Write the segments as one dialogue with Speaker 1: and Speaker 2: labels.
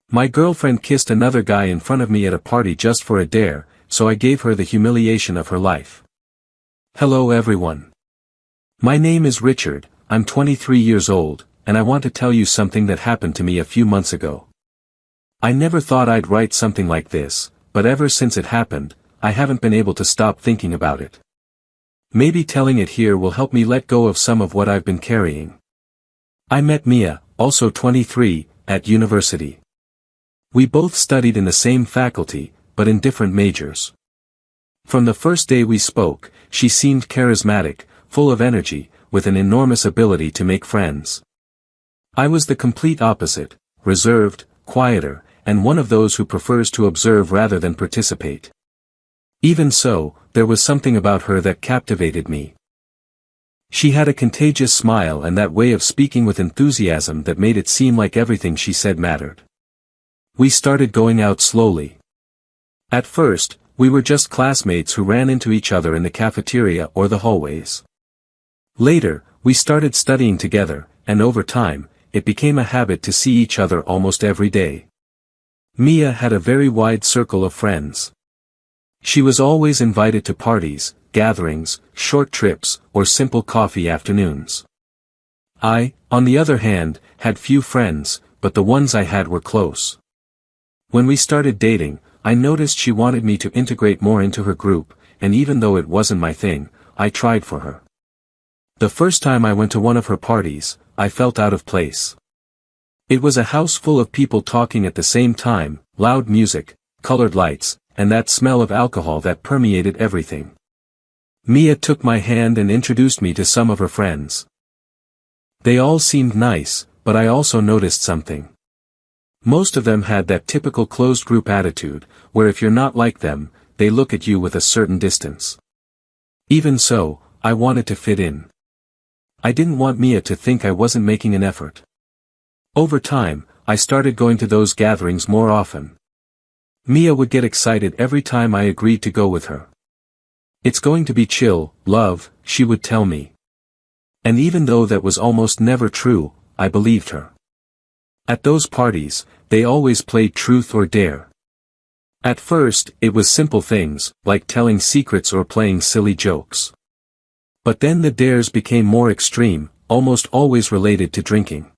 Speaker 1: My girlfriend kissed another guy in front of me at a party just for a dare, so I gave her the humiliation of her life. Hello everyone. My name is Richard, I'm 23 years old, and I want to tell you something that happened to me a few months ago. I never thought I'd write something like this, but ever since it happened, I haven't been able to stop thinking about it. Maybe telling it here will help me let go of some of what I've been carrying. I met Mia, also 23, at university. We both studied in the same faculty, but in different majors. From the first day we spoke, she seemed charismatic, full of energy, with an enormous ability to make friends. I was the complete opposite, reserved, quieter, and one of those who prefers to observe rather than participate. Even so, there was something about her that captivated me. She had a contagious smile and that way of speaking with enthusiasm that made it seem like everything she said mattered. We started going out slowly. At first, we were just classmates who ran into each other in the cafeteria or the hallways. Later, we started studying together, and over time, it became a habit to see each other almost every day. Mia had a very wide circle of friends. She was always invited to parties, gatherings, short trips, or simple coffee afternoons. I, on the other hand, had few friends, but the ones I had were close. When we started dating, I noticed she wanted me to integrate more into her group, and even though it wasn't my thing, I tried for her. The first time I went to one of her parties, I felt out of place. It was a house full of people talking at the same time, loud music, colored lights, and that smell of alcohol that permeated everything. Mia took my hand and introduced me to some of her friends. They all seemed nice, but I also noticed something. Most of them had that typical closed group attitude, where if you're not like them, they look at you with a certain distance. Even so, I wanted to fit in. I didn't want Mia to think I wasn't making an effort. Over time, I started going to those gatherings more often. Mia would get excited every time I agreed to go with her. It's going to be chill, love, she would tell me. And even though that was almost never true, I believed her. At those parties, they always played truth or dare. At first, it was simple things, like telling secrets or playing silly jokes. But then the dares became more extreme, almost always related to drinking.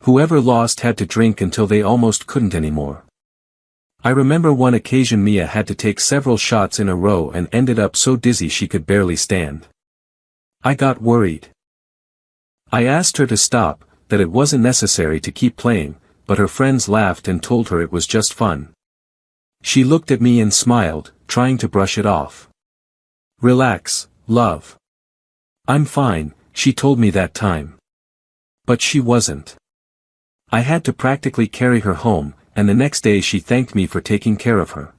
Speaker 1: Whoever lost had to drink until they almost couldn't anymore. I remember one occasion Mia had to take several shots in a row and ended up so dizzy she could barely stand. I got worried. I asked her to stop, that it wasn't necessary to keep playing, but her friends laughed and told her it was just fun. She looked at me and smiled, trying to brush it off. Relax, love. I'm fine, she told me that time. But she wasn't. I had to practically carry her home, and the next day she thanked me for taking care of her.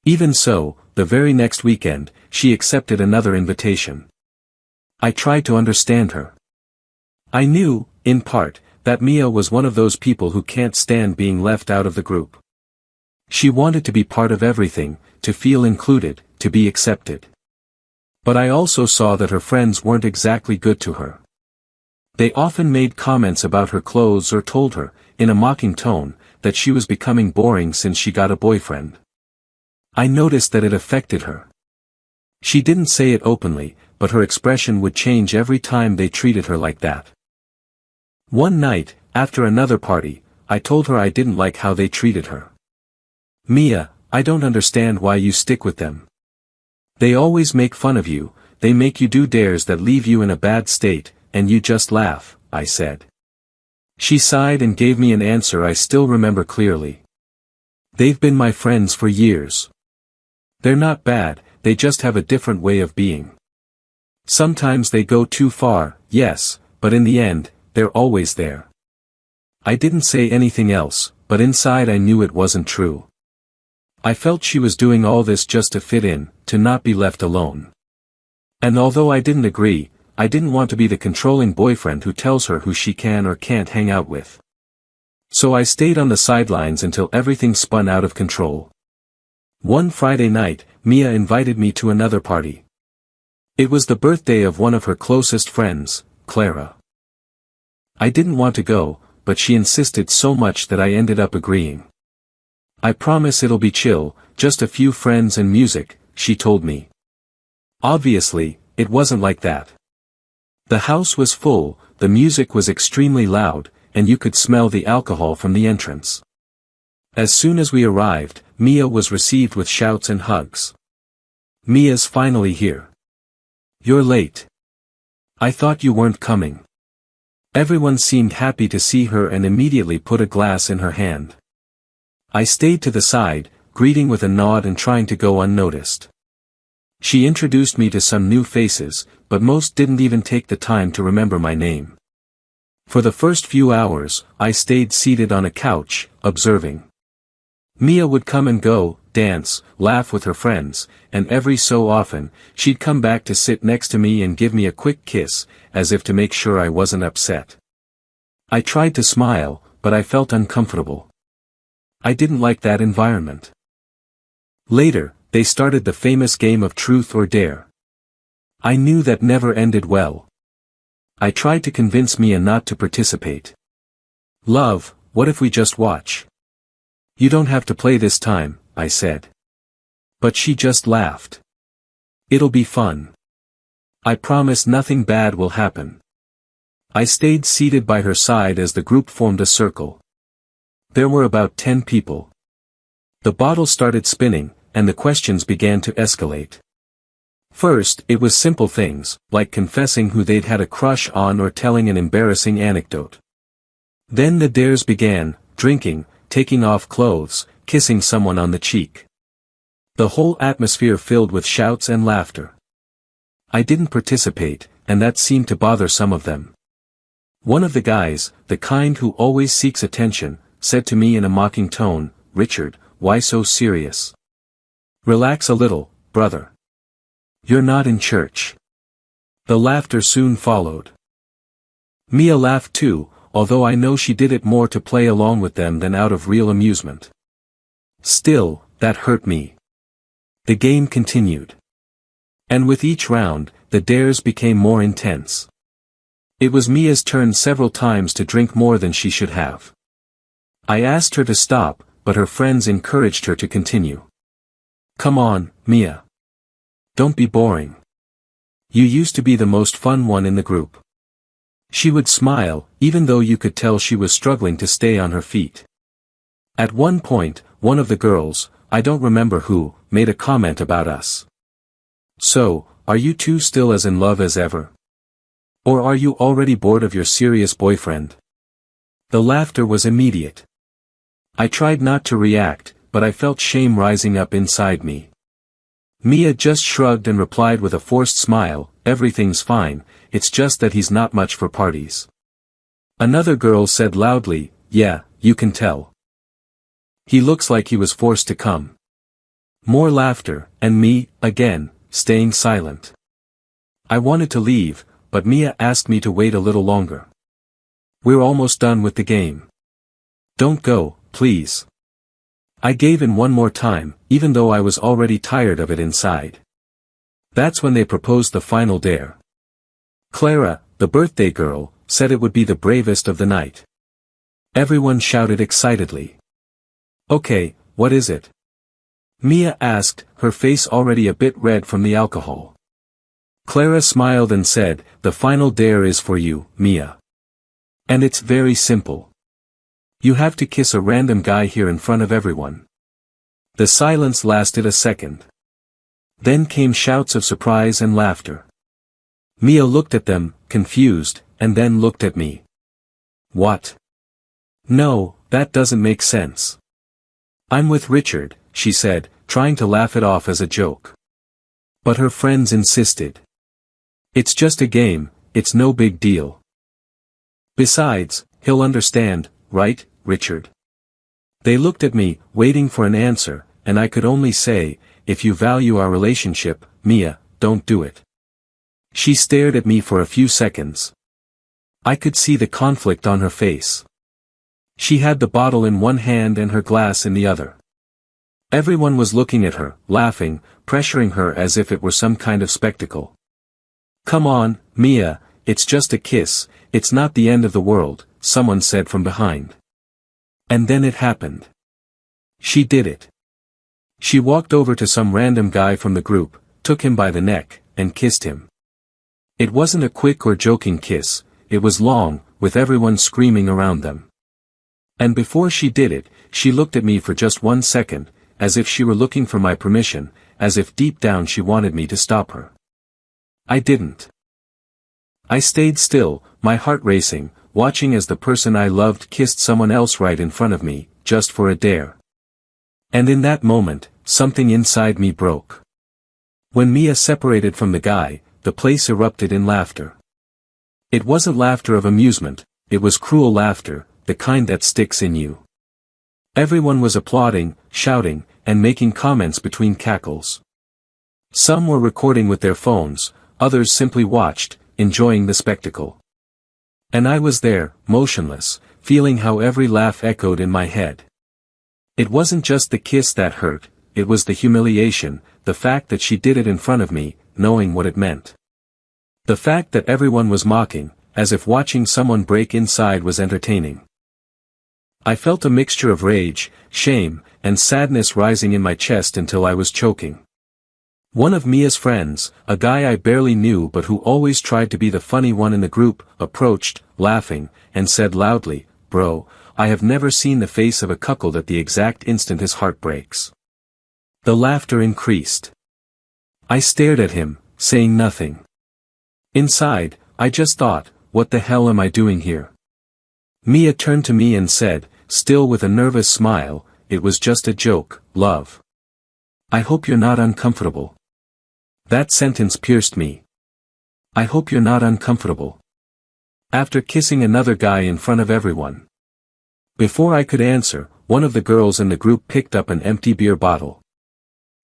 Speaker 1: Even so, the very next weekend, she accepted another invitation. I tried to understand her. I knew, in part, that Mia was one of those people who can't stand being left out of the group. She wanted to be part of everything, to feel included, to be accepted. But I also saw that her friends weren't exactly good to her. They often made comments about her clothes or told her, in a mocking tone, that she was becoming boring since she got a boyfriend. I noticed that it affected her. She didn't say it openly, but her expression would change every time they treated her like that. One night, after another party, I told her I didn't like how they treated her. Mia, I don't understand why you stick with them. They always make fun of you, they make you do dares that leave you in a bad state, and you just laugh, I said. She sighed and gave me an answer I still remember clearly. They've been my friends for years. They're not bad, they just have a different way of being. Sometimes they go too far, yes, but in the end, they're always there. I didn't say anything else, but inside I knew it wasn't true. I felt she was doing all this just to fit in, to not be left alone. And although I didn't agree, I didn't want to be the controlling boyfriend who tells her who she can or can't hang out with. So I stayed on the sidelines until everything spun out of control. One Friday night, Mia invited me to another party. It was the birthday of one of her closest friends, Clara. I didn't want to go, but she insisted so much that I ended up agreeing. "I promise it'll be chill, just a few friends and music," she told me. Obviously, it wasn't like that. The house was full, the music was extremely loud, and you could smell the alcohol from the entrance. As soon as we arrived, Mia was received with shouts and hugs. "Mia's finally here. You're late. I thought you weren't coming." Everyone seemed happy to see her and immediately put a glass in her hand. I stayed to the side, greeting with a nod and trying to go unnoticed. She introduced me to some new faces, but most didn't even take the time to remember my name. For the first few hours, I stayed seated on a couch, observing. Mia would come and go, dance, laugh with her friends, and every so often, she'd come back to sit next to me and give me a quick kiss, as if to make sure I wasn't upset. I tried to smile, but I felt uncomfortable. I didn't like that environment. Later, they started the famous game of truth or dare. I knew that never ended well. I tried to convince Mia not to participate. "Love, what if we just watch? You don't have to play this time," I said. But she just laughed. "It'll be fun. I promise nothing bad will happen." I stayed seated by her side as the group formed a circle. There were about 10 people. The bottle started spinning, and the questions began to escalate. First, it was simple things, like confessing who they'd had a crush on or telling an embarrassing anecdote. Then the dares began: drinking, taking off clothes, kissing someone on the cheek. The whole atmosphere filled with shouts and laughter. I didn't participate, and that seemed to bother some of them. One of the guys, the kind who always seeks attention, said to me in a mocking tone, "Richard, why so serious? Relax a little, brother. You're not in church." The laughter soon followed. Mia laughed too, although I know she did it more to play along with them than out of real amusement. Still, that hurt me. The game continued. And with each round, the dares became more intense. It was Mia's turn several times to drink more than she should have. I asked her to stop, but her friends encouraged her to continue. "Come on, Mia. Don't be boring. You used to be the most fun one in the group." She would smile, even though you could tell she was struggling to stay on her feet. At one point, one of the girls, I don't remember who, made a comment about us. "So, are you two still as in love as ever? Or are you already bored of your serious boyfriend?" The laughter was immediate. I tried not to react, but I felt shame rising up inside me. Mia just shrugged and replied with a forced smile, "Everything's fine, it's just that he's not much for parties." Another girl said loudly, "Yeah, you can tell. He looks like he was forced to come." More laughter, and me, again, staying silent. I wanted to leave, but Mia asked me to wait a little longer. "We're almost done with the game. Don't go, please." I gave in one more time, even though I was already tired of it inside. That's when they proposed the final dare. Clara, the birthday girl, said it would be the bravest of the night. Everyone shouted excitedly. "Okay, what is it?" Mia asked, her face already a bit red from the alcohol. Clara smiled and said, "The final dare is for you, Mia. And it's very simple. You have to kiss a random guy here in front of everyone." The silence lasted a second. Then came shouts of surprise and laughter. Mia looked at them, confused, and then looked at me. "What? No, that doesn't make sense. I'm with Richard," she said, trying to laugh it off as a joke. But her friends insisted. "It's just a game, it's no big deal. Besides, he'll understand, right, Richard?" They looked at me, waiting for an answer, and I could only say, "If you value our relationship, Mia, don't do it." She stared at me for a few seconds. I could see the conflict on her face. She had the bottle in one hand and her glass in the other. Everyone was looking at her, laughing, pressuring her as if it were some kind of spectacle. "Come on, Mia, it's just a kiss, it's not the end of the world, someone said from behind. And then it happened. She did it. She walked over to some random guy from the group, took him by the neck, and kissed him. It wasn't a quick or joking kiss, it was long, with everyone screaming around them. And before she did it, she looked at me for just 1 second, as if she were looking for my permission, as if deep down she wanted me to stop her. I didn't. I stayed still, my heart racing, watching as the person I loved kissed someone else right in front of me, just for a dare. And in that moment, something inside me broke. When Mia separated from the guy, the place erupted in laughter. It wasn't laughter of amusement, it was cruel laughter, the kind that sticks in you. Everyone was applauding, shouting, and making comments between cackles. Some were recording with their phones, others simply watched, enjoying the spectacle. And I was there, motionless, feeling how every laugh echoed in my head. It wasn't just the kiss that hurt, it was the humiliation, the fact that she did it in front of me, knowing what it meant. The fact that everyone was mocking, as if watching someone break inside was entertaining. I felt a mixture of rage, shame, and sadness rising in my chest until I was choking. One of Mia's friends, a guy I barely knew but who always tried to be the funny one in the group, approached, laughing, and said loudly, "Bro, I have never seen the face of a cuckold at the exact instant his heart breaks." The laughter increased. I stared at him, saying nothing. Inside, I just thought, what the hell am I doing here? Mia turned to me and said, still with a nervous smile, "It was just a joke, love. I hope you're not uncomfortable." That sentence pierced me. I hope you're not uncomfortable. After kissing another guy in front of everyone. Before I could answer, one of the girls in the group picked up an empty beer bottle.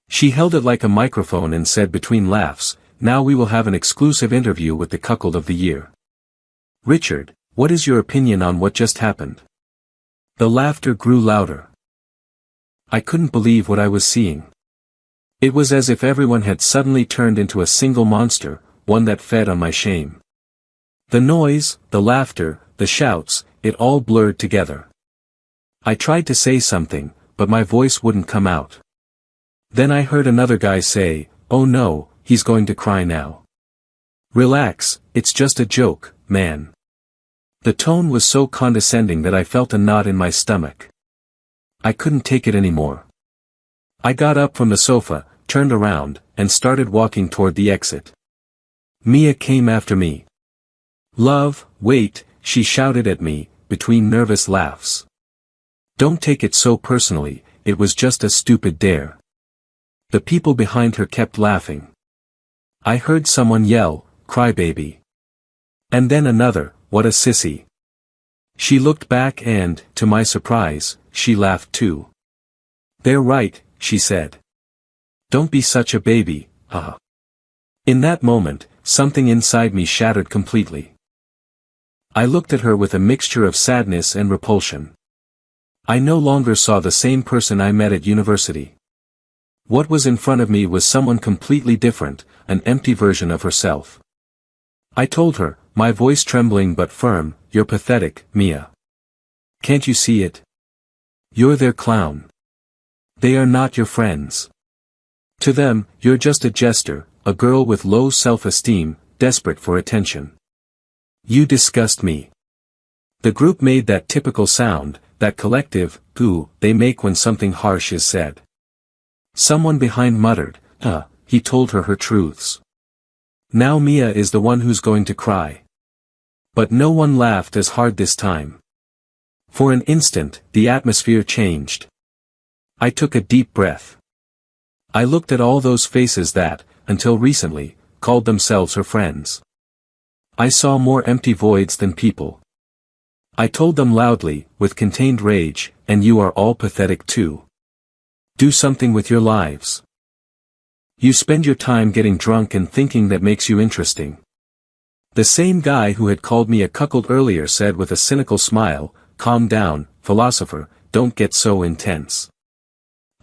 Speaker 1: She held it like a microphone and said between laughs, "Now we will have an exclusive interview with the cuckold of the year. Richard, what is your opinion on what just happened?" The laughter grew louder. I couldn't believe what I was seeing. It was as if everyone had suddenly turned into a single monster, one that fed on my shame. The noise, the laughter, the shouts, it all blurred together. I tried to say something, but my voice wouldn't come out. Then I heard another guy say, "Oh no, he's going to cry now. Relax, it's just a joke, man." The tone was so condescending that I felt a knot in my stomach. I couldn't take it anymore. I got up from the sofa, turned around, and started walking toward the exit. Mia came after me. "Love, wait," she shouted at me, between nervous laughs. "Don't take it so personally, it was just a stupid dare." The people behind her kept laughing. I heard someone yell, "Crybaby." And then another, "What a sissy." She looked back and, to my surprise, she laughed too. "They're right," she said. "Don't be such a baby, haha." In that moment, something inside me shattered completely. I looked at her with a mixture of sadness and repulsion. I no longer saw the same person I met at university. What was in front of me was someone completely different, an empty version of herself. I told her, my voice trembling but firm, "You're pathetic, Mia. Can't you see it? You're their clown. They are not your friends. To them, you're just a jester, a girl with low self-esteem, desperate for attention. You disgust me." The group made that typical sound, that collective, "ooh," they make when something harsh is said. Someone behind muttered, he told her her truths. Now Mia is the one who's going to cry." But no one laughed as hard this time. For an instant, the atmosphere changed. I took a deep breath. I looked at all those faces that, until recently, called themselves her friends. I saw more empty voids than people. I told them loudly, with contained rage, "And you are all pathetic too. Do something with your lives. You spend your time getting drunk and thinking that makes you interesting." The same guy who had called me a cuckold earlier said with a cynical smile, "Calm down, philosopher, don't get so intense."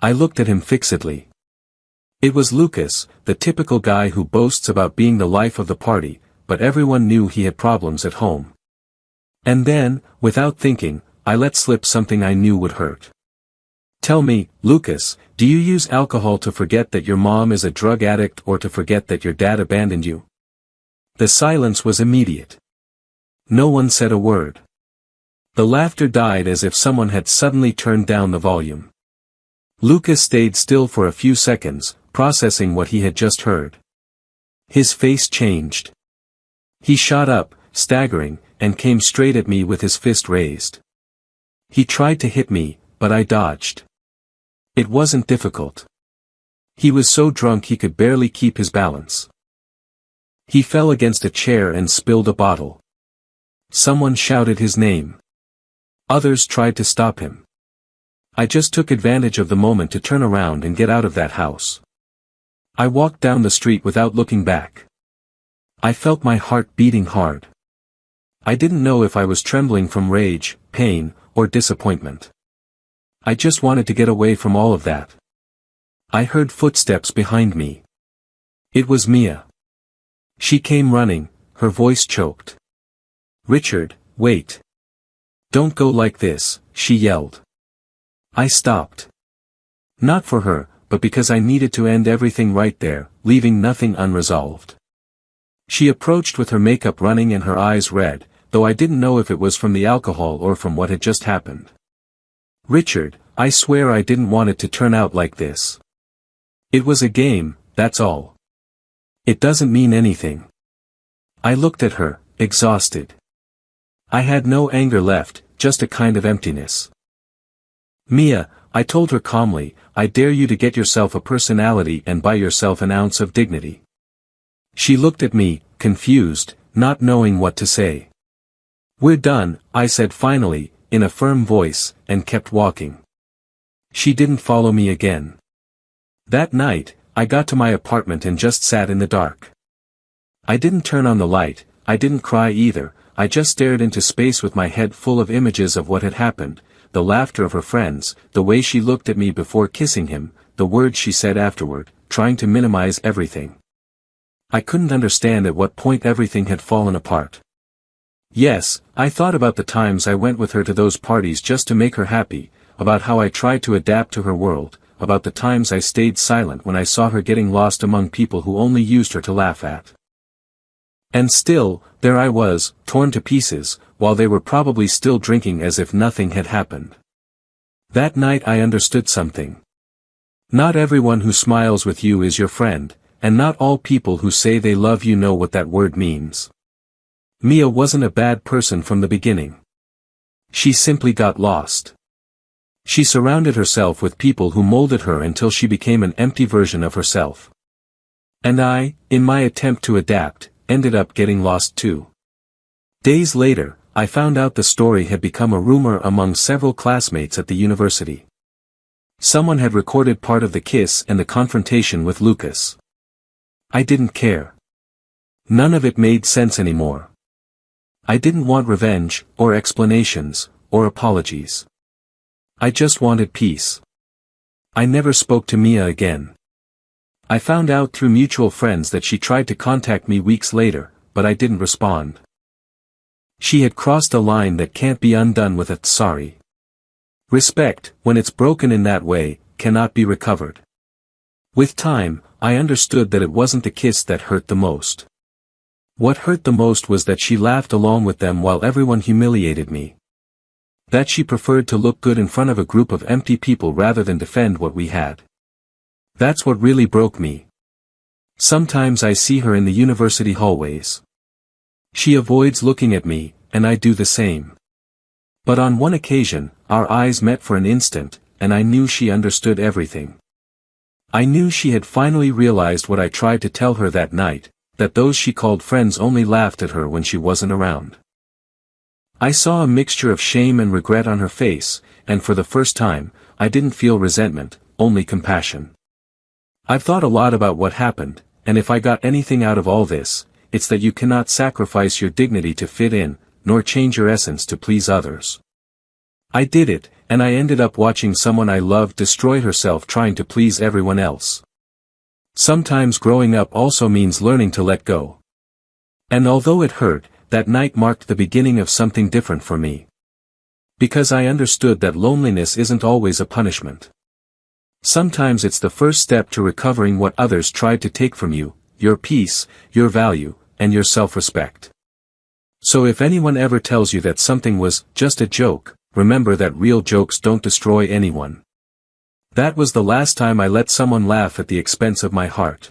Speaker 1: I looked at him fixedly. It was Lucas, the typical guy who boasts about being the life of the party, but everyone knew he had problems at home. And then, without thinking, I let slip something I knew would hurt. Tell me, Lucas, do you use alcohol to forget that your mom is a drug addict or to forget that your dad abandoned you? The silence was immediate. No one said a word. The laughter died as if someone had suddenly turned down the volume. Lucas stayed still for a few seconds, processing what he had just heard. His face changed. He shot up, staggering, and came straight at me with his fist raised. He tried to hit me, but I dodged. It wasn't difficult. He was so drunk he could barely keep his balance. He fell against a chair and spilled a bottle. Someone shouted his name. Others tried to stop him. I just took advantage of the moment to turn around and get out of that house. I walked down the street without looking back. I felt my heart beating hard. I didn't know if I was trembling from rage, pain, or disappointment. I just wanted to get away from all of that. I heard footsteps behind me. It was Mia. She came running, her voice choked. "Richard, wait. Don't go like this," she yelled. I stopped. Not for her, but because I needed to end everything right there, leaving nothing unresolved. She approached with her makeup running and her eyes red, though I didn't know if it was from the alcohol or from what had just happened. "Richard, I swear I didn't want it to turn out like this. It was a game, that's all. It doesn't mean anything." I looked at her, exhausted. I had no anger left, just a kind of emptiness. "Mia," I told her calmly, "I dare you to get yourself a personality and buy yourself an ounce of dignity." She looked at me, confused, not knowing what to say. "We're done," I said finally, in a firm voice, and kept walking. She didn't follow me again. That night, I got to my apartment and just sat in the dark. I didn't turn on the light, I didn't cry either, I just stared into space with my head full of images of what had happened, the laughter of her friends, the way she looked at me before kissing him, the words she said afterward, trying to minimize everything. I couldn't understand at what point everything had fallen apart. Yes, I thought about the times I went with her to those parties just to make her happy, about how I tried to adapt to her world, about the times I stayed silent when I saw her getting lost among people who only used her to laugh at. And still, there I was, torn to pieces, while they were probably still drinking as if nothing had happened. That night I understood something. Not everyone who smiles with you is your friend, and not all people who say they love you know what that word means. Mia wasn't a bad person from the beginning. She simply got lost. She surrounded herself with people who molded her until she became an empty version of herself. And I, in my attempt to adapt, ended up getting lost too. Days later, I found out the story had become a rumor among several classmates at the university. Someone had recorded part of the kiss and the confrontation with Lucas. I didn't care. None of it made sense anymore. I didn't want revenge, or explanations, or apologies. I just wanted peace. I never spoke to Mia again. I found out through mutual friends that she tried to contact me weeks later, but I didn't respond. She had crossed a line that can't be undone with a sorry. Respect, when it's broken in that way, cannot be recovered. With time, I understood that it wasn't the kiss that hurt the most. What hurt the most was that she laughed along with them while everyone humiliated me. That she preferred to look good in front of a group of empty people rather than defend what we had. That's what really broke me. Sometimes I see her in the university hallways. She avoids looking at me, and I do the same. But on one occasion, our eyes met for an instant, and I knew she understood everything. I knew she had finally realized what I tried to tell her that night, that those she called friends only laughed at her when she wasn't around. I saw a mixture of shame and regret on her face, and for the first time, I didn't feel resentment, only compassion. I've thought a lot about what happened, and if I got anything out of all this, it's that you cannot sacrifice your dignity to fit in, nor change your essence to please others. I did it, and I ended up watching someone I loved destroy herself trying to please everyone else. Sometimes growing up also means learning to let go. And although it hurt, that night marked the beginning of something different for me. Because I understood that loneliness isn't always a punishment. Sometimes it's the first step to recovering what others tried to take from you, your peace, your value, and your self-respect. So if anyone ever tells you that something was just a joke, remember that real jokes don't destroy anyone. That was the last time I let someone laugh at the expense of my heart.